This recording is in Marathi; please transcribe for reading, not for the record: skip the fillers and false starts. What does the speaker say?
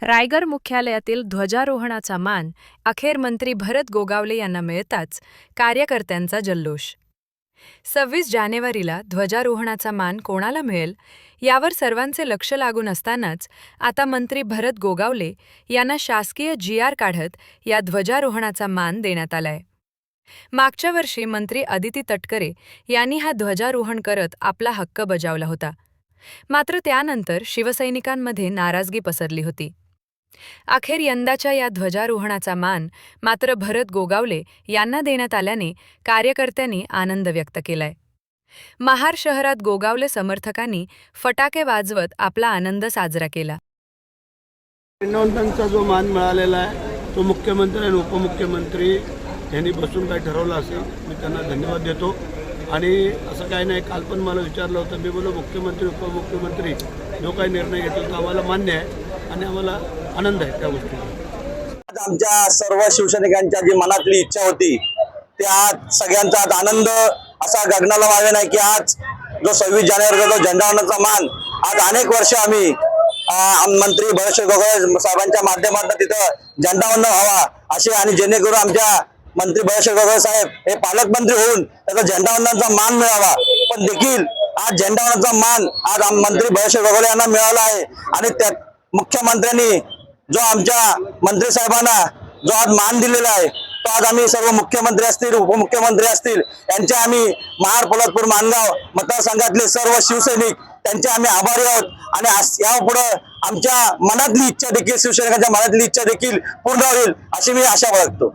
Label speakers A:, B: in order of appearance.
A: रायगड मुख्यालयातील ध्वजारोहणाचा मान अखेर मंत्री भरत गोगावले यांना मिळताच कार्यकर्त्यांचा जल्लोष. 26 जानेवारीला ध्वजारोहणाचा मान कोणाला मिळेल यावर सर्वांचे लक्ष लागून असतानाच आता मंत्री भरत गोगावले यांना शासकीय GR काढत या ध्वजारोहणाचा मान देण्यात आलाय. मागच्या वर्षी मंत्री अदिती तटकरे यांनी हा ध्वजारोहण करत आपला हक्क बजावला होता. मात्र त्यानंतर शिवसैनिकांमध्ये नाराजगी पसरली होती. अखेर यंदाच्या या ध्वजारोहणाचा मान मात्र भरत गोगावले यांना देण्यात आल्याने कार्यकर्त्यांनी आनंद व्यक्त केलाय. महाड शहरात गोगावले समर्थकांनी फटाके वाजवत आपला आनंद साजरा केला.
B: झेंडावंतांचा जो मान मिळालेला आहे तो मुख्यमंत्री आणि उपमुख्यमंत्री यांनी बसून काय ठरवलं असेल, मी त्यांना धन्यवाद देतो. आणि असं काही नाही, काल पण मला विचारलं होतं, मी बोललो मुख्यमंत्री उपमुख्यमंत्री जो काही निर्णय घेतील तो आम्हाला मान्य आहे आणि आम्हाला आनंद आहे त्या गोष्टीचा.
C: आमच्या सर्व शिवसैनिकांच्या जी मनातली इच्छा होती त्या सगळ्यांचा आज आनंद असा गगनाला मावे नाही की आज जो 26 जानेवारीचा जो झेंडावंदनाचा मान आज अनेक वर्ष आम्ही मंत्री भरत गोगावले साहेबांच्या माध्यमातून तिथं झेंडावंदन व्हावा असे, आणि जेणेकरून आमच्या मंत्री भरत गोगावले साहेब हे पालकमंत्री होऊन त्याचा झेंडावंदनाचा मान मिळावा. पण देखील आज झेंडावंदनाचा मान आज मंत्री भरत गोगावले यांना मिळाला आहे. आणि त्या मुख्यमंत्र्यांनी जो आमच्या मंत्री साहेबांना जो आज मान दिलेला आहे तो आज आम्ही सर्व मुख्यमंत्री असतील, उपमुख्यमंत्री असतील, यांचे आम्ही महाड, पोलादपूर, माणगाव मतदारसंघातले सर्व शिवसैनिक त्यांचे आम्ही आभारी आहोत. आणि यापुढे आमच्या मनातली इच्छा देखील, शिवसैनिकांच्या मनातली इच्छा देखील पूर्ण होईल अशी मी आशा बाळगतो.